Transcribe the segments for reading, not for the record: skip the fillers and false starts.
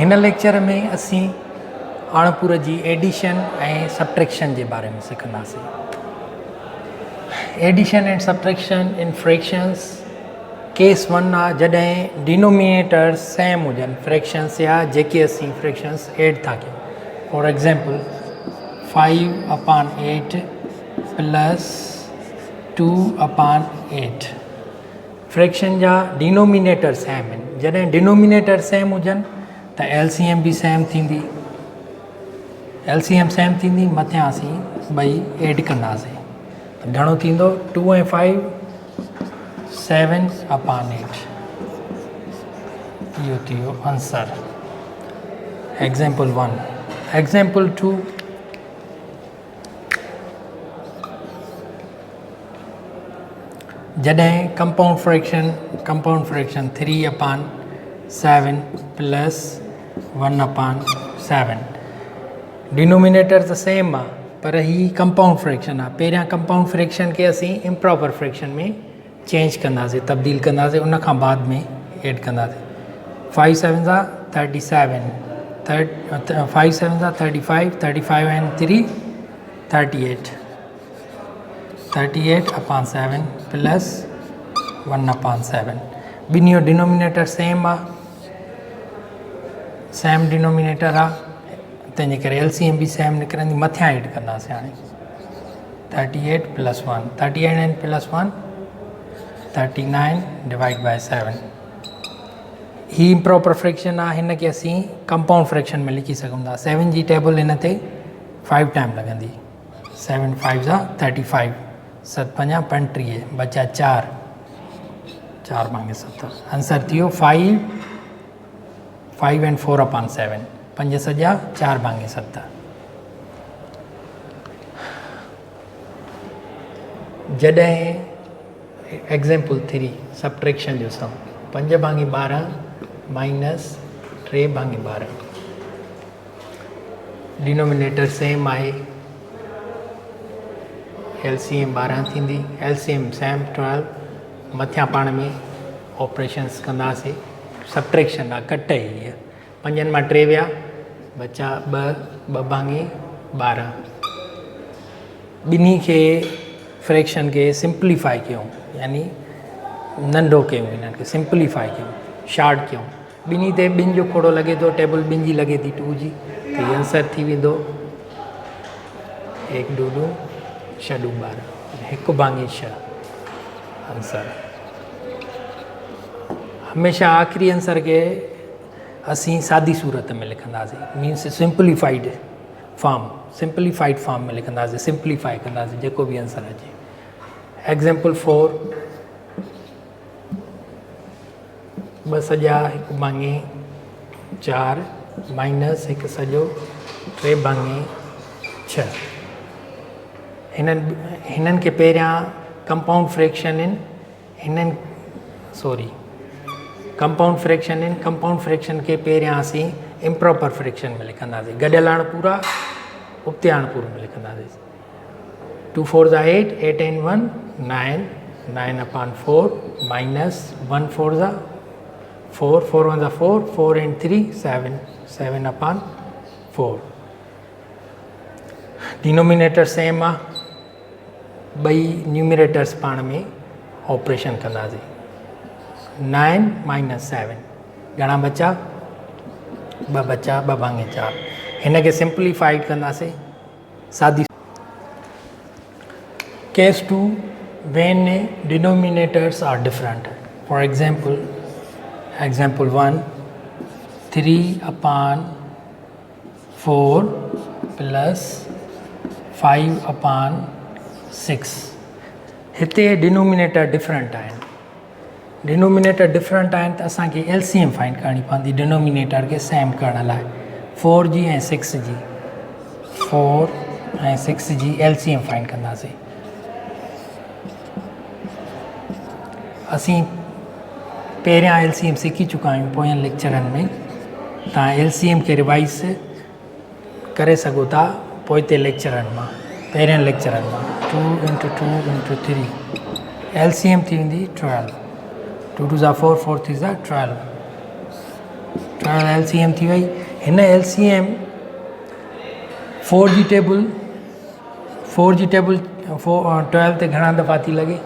हिन लेक्चर में असी अणपुर जी एडिशन ऐं सब्ट्रैक्शन के बारे में सीखंदासीं। Addition and subtraction in fractions case 1 आ जॾहिं डिनोमिनेटर सेम हुजन फ्रैक्शंस या जेके असी फ्रैक्शंस एड था कयूं। फॉर एग्जांपल 5/8 प्लस 2/8 फ्रैक्शन जा डिनोमिनेटर सेम आहिनि। जॾहिं डिनोमिनेटर सेम हुजन त एलसीएम भी सेम थींदी। एलसीएम सेम थींदी मथियां असी ॿई एड कंदासीं त घणो थींदो 2 ऐं 5 7/8 इहो थी वियो आंसर। एग्जाम्पल 1। एग्जाम्पल 2 जॾहिं कंपाउंड फ्रैक्शन 3/7 प्लस 1/7 डिनोमिनेटर तो सेम आ पर ही कंपाउंड फ्रैक्शन आ। पहिरियां कंपाउंड फ्रैक्शन के असी इम्प्रॉपर फ्रैक्शन में चेंज कंदासीं, तब्दील कंदासीं, उन खां बाद में एड कंदासीं। 5 7 37 5 7 35 35 and 3 38 38/7 प्लस 1/7 ॿिनी जो डिनोमिनेटर सेम आ, सेम डिनोमिनेटर आ, तंहिंजे करे एलसीएम भी सेम निकिरंदी। मथियां एड कंदासीं हाणे 38 + 1 38 and + 1 39 / 7 ही इम्प्रॉपर फ्रैक्शन आ। हिन के असी कंपाउंड फ्रैक्शन में लिखी सघूं था। 7 जी टेबल हिन ते 5 टाइम लॻंदी। 7 5 35 7 5 35 बचा 4 4/7 आंसर थी वियो 5 and 4/7 5 सॼा 4/7। जॾहिं एग्जाम्पल 3 सब्ट्रैक्शन जो सम 5/12 माइनस 3/12 डिनोमिनेटर सेम आहे, एलसीएम 12 थींदी, एलसीएम सेम 12। मथियां पाण में ऑपरेशंस कंदासीं। सब्ट्रैक्शन आहे, कट ई 5 मां 3 विया बचा 2/12 ॿिन्ही खे फ्रैक्शन के सिंप्लीफाई कयूं, यानी नंढो कयूं, इन्हनि खे सिंप्लीफाई कयूं, शार्ट कयूं। ॿिन्ही ते ॿिनि जो खोड़ो लॻे थो, टेबल ॿिनि जी लॻे थी 2 जी, त हीअ आंसर थी वेंदो 1 2 2 6 2 12 1/6 आंसर। हमेशा आखिरी आंसर के असी सादी सूरत में लिखंदासीं, मीन्स सिंप्लीफाइड फॉर्म में लिखंदासीं, सिंप्लीफाई कंदासीं जेको भी आंसर अचे। एग्जाम्पल 4 2 सॼा 1/4 माइनस 1 सॼो 3/6 हिननि के पहिरियां कंपाउंड फ्रैक्शन आहिनि, कंपाउंड फ्रैक्शन के पहिरियां असी इम्प्रॉपर फ्रैक्शन में लिखंदासीं। गॾियल अणपूरा उबते अणपूर में लिखंदासीं। 2 4 8 8 and 1 9 9/4 minus 1 4 4 4 1 4 4 and 3 7 7/4 denominator same आ, ॿई न्यूमिनेटर्स पाण में ऑपरेशन कंदासीं। 9 - 7 घणा बचा 2 बचा 2/4 हिन के सिंप्लीफाइड कंदासीं सादी। Case 2 when denominators are different. For example 1 3/4 plus 5/6 हिते डिनोमिनेटर डिफरेंट आहिनि। डिनोमिनेटर डिफरेंट आहिनि त असांखे एलसीएम फाइंड करणी पवंदी डिनोमिनेटर के सेम करण लाइ। 4 जी ऐं 6 जी 4 ऐं 6 जी एलसीएम फाइंड कंदासीं। असीं पहिरियां एलसीएम सिखी चुका आहियूं पोयनि लेक्चरनि में। तव्हां एलसीएम के रिवाइज़ करे सघो था पोइते लेक्चरनि मां, पहिरियनि लेक्चरनि मां। 2 × 2 × 3 एलसीएम थी वेंदी 12। 2 2 4 4 3 12 12 LCM थी वई। हिन LCM 4 जी टेबल 12 ते घणा दफ़ा थी लॻे?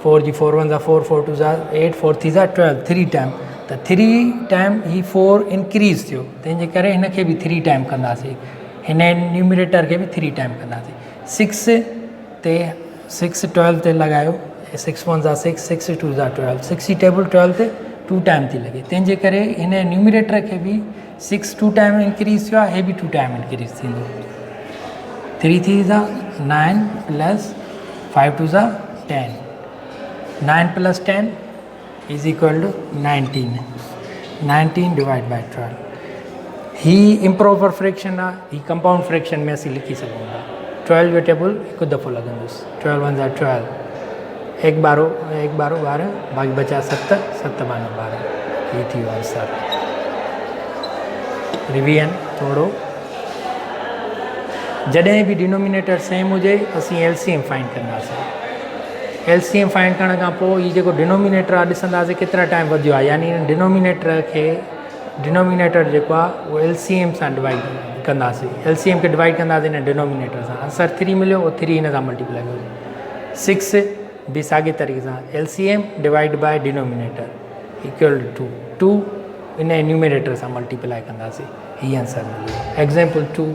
4 जी 4 1 जा 4 4 2 जा 8 4 थी जा 12 3 टाइम। त 3 टाइम ही 4 इंक्रीज़ थियो, तंहिंजे करे हिन खे बि 3 टाइम कंदासीं, हिन न्यूमिरेटर खे बि 3 टाइम कंदासीं। 6 ते 6 12 ते लॻायो, 6 1 जा 6 6 2 जा 12, 6 जी टेबल 12 ते 2 टाइम थी लॻे, तंहिंजे करे हिन न्यूमिरेटर खे बि 6 2 टाइम इंक्रीज़ थियो आहे, हे बि 2 टाइम इंक्रीज़ थींदो। 3 थी जा 9 प्लस 5 2 जा 10, 9 plus 10 is equal to 19 divide by 12। ही इम्प्रॉपर फ्रैक्शन आहे, ही कंपाउंड फ्रैक्शन में असीं लिखी सघूं था। 12 जो टेबल हिकु दफ़ो लॻंदुसि, 12 1 जा 12, 1 12 12 बाक़ी बचा 7 7 12 12, ही थी वियो आंसर। रिवीजन थोरो, जॾहिं बि डिनोमिनेटर सेम हुजे असीं LCM फाइंड कंदासीं। LCM फाइंड करण खां पोइ हीउ जेको डिनोमिनेटर आहे ॾिसंदासीं केतिरा टाइम वधियो आहे, यानी डिनोमिनेटर जेको आहे उहो LCM सां डिवाइड कंदासीं, LCM खे डिवाइड कंदासीं हिन डिनोमिनेटर सां। आंसर 3 मिलियो, उहो 3 हिन सां मल्टीप्लाई कयो। 6 भी साॻे तरीक़े सां LCM divide by denominator equal to 2 इन न्यूमिनेटर सां मल्टीप्लाई कंदासीं, हीअ आंसर मिलियो। Example 2,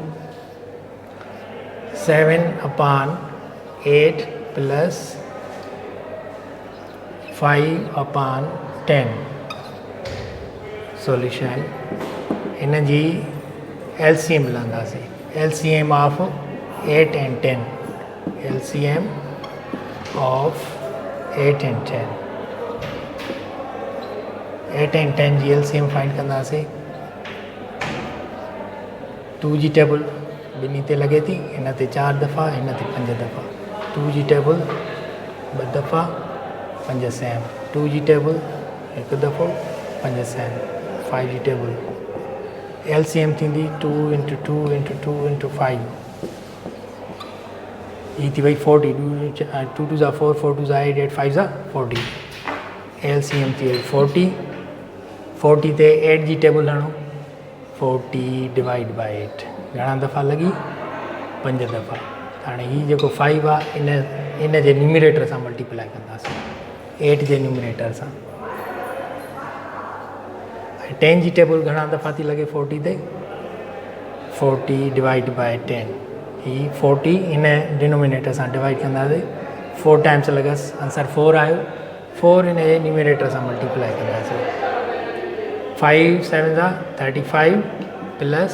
7/8 plus 5/10 solution. हिन जी LCM मिलंदासीं, LCM of 8 and 10, LCM of 8 and 10, 8 and 10 ji LCM find कंदासीं। 2 जी टेबल ॿिन्ही ते लॻे थी, हिन ते 4 दफ़ा, हिन ते 5 दफ़ा। 2 जी टेबल 2 दफ़ा 5 सेम, 2 जी टेबल 1 दफ़ो 5 सेम, 5 जी टेबल LCM थींदी 2 × 2 × 2 × 5, ही थी वई 40, 2 2 जा 4 4 2 जा 8 8 5 जा 40, LCM थी वई 40। 40 ते 8 जी टेबल हणो, 40 डिवाइड बाय 8 घणा दफ़ा लॻी? 5 दफ़ा। हाणे हीउ जेको 5 आहे इन जे न्यूमिरेटर सां मल्टीप्लाई कंदासीं, 8 जे न्यूमिरेटर सां। 10 जी टेबल घणा दफ़ा थी लॻे 40 ते? 40 divide by 10, he 40 in denominator सां डिवाइड कंदासीं, 4 टाइम्स लॻसि, आंसर 4 आयो। 4 इन जे न्यूमिरेटर सां मल्टीप्लाई कंदासीं, 5 7 जा 35 प्लस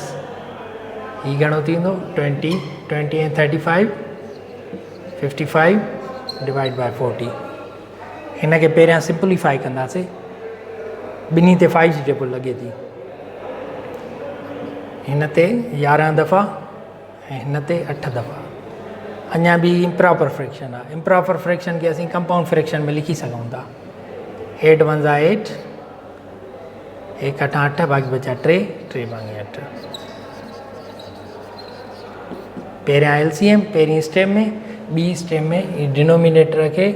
ही घणो थींदो 20 20 ऐं 35 55 डिवाइड बाय 40। हिन खे पहिरियां सिंप्लीफाई कंदासीं, ॿिन्ही ते 5 जी टेबल लॻे थी, हिन ते 11 दफ़ा ऐं हिन ते 8 दफ़ा। अञा बि इम्प्रॉपर फ्रैक्शन आहे, इम्प्रॉपर फ्रैक्शन खे असीं कंपाउंड फ्रैक्शन में लिखी सघूं था। 8 1 जा 8, 1 8 8 बाक़ी बचा 3 3 भाङे 8। पहिरियां LCM पहिरीं स्टेप में, ॿी स्टेप में डिनोमिनेटर खे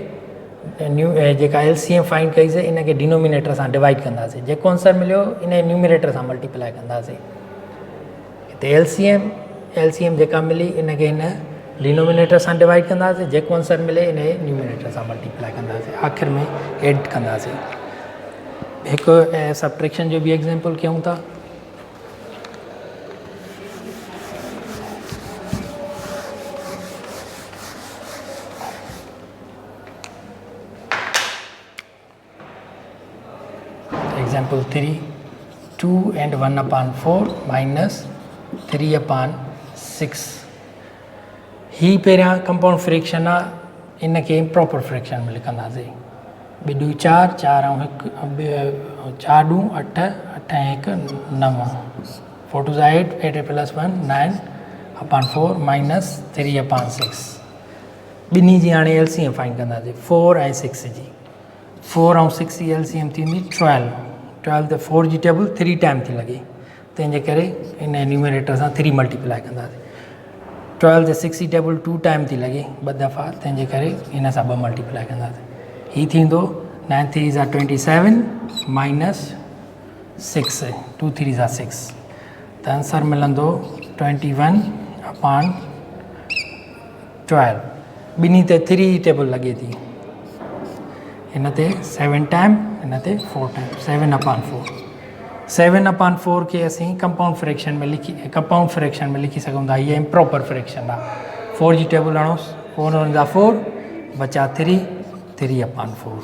जेका LCM फाइंड कईसीं इन खे डिनोमिनेटर सां डिवाइड कंदासीं, जेको आंसर मिलियो इन न्यूमिरेटर सां मल्टीप्लाई कंदासीं। हिते LCM जेका मिली इन खे हिन डिनोमिनेटर सां डिवाइड कंदासीं, जेको आंसर मिले इन न्यूमिनेटर सां मल्टीप्लाई कंदासीं, आख़िर में एड कंदासीं। हिकु सब्ट्रैक्शन जो बि एग्जाम्पल कयूं था। Example 3, 2 and 1/4 minus 3/6। ही पहिरियां कंपाउंड फ्रैक्शन आहे, इन खे इम्प्रॉपर फ्रैक्शन में लिखंदासीं। 2 2 4 4 ऐं 1 4 2 8 8 ऐं 1 9, 4 2 जा 8 8 प्लस 1 9/4 माइनस 3/6। ॿिन्ही जी हाणे LCM फाइंड कंदासीं, 4 ऐं 6 जी। 4 ऐं 6 जी LCM थींदी 12, 12 ते 4 जी टेबल 3 टाइम थी लॻे, तंहिंजे करे इन न्यूमिरेटर सां 3 मल्टीप्लाई कंदासीं। 12 ते 6 जी टेबल 2 टाइम थी लॻे 2 दफ़ा, तंहिंजे करे इन सां 2 मल्टीप्लाई कंदासीं। हीउ थींदो 9 3 जा 27 माइनस 6 2 3 ज़ा 6 त आंसर मिलंदो 21/12 ॿिन्ही ते 3 टेबल लॻे थी हिन ते 7 टाइम हिन ते 4 टाइम 7/4 7/4 के असीं कंपाउंड फ्रैक्शन में लिखी सघूं था ये इम्प्रॉपर फ्रैक्शन आहे 4 जी टेबल हणोसि 4 × 4 बचा 3 3/4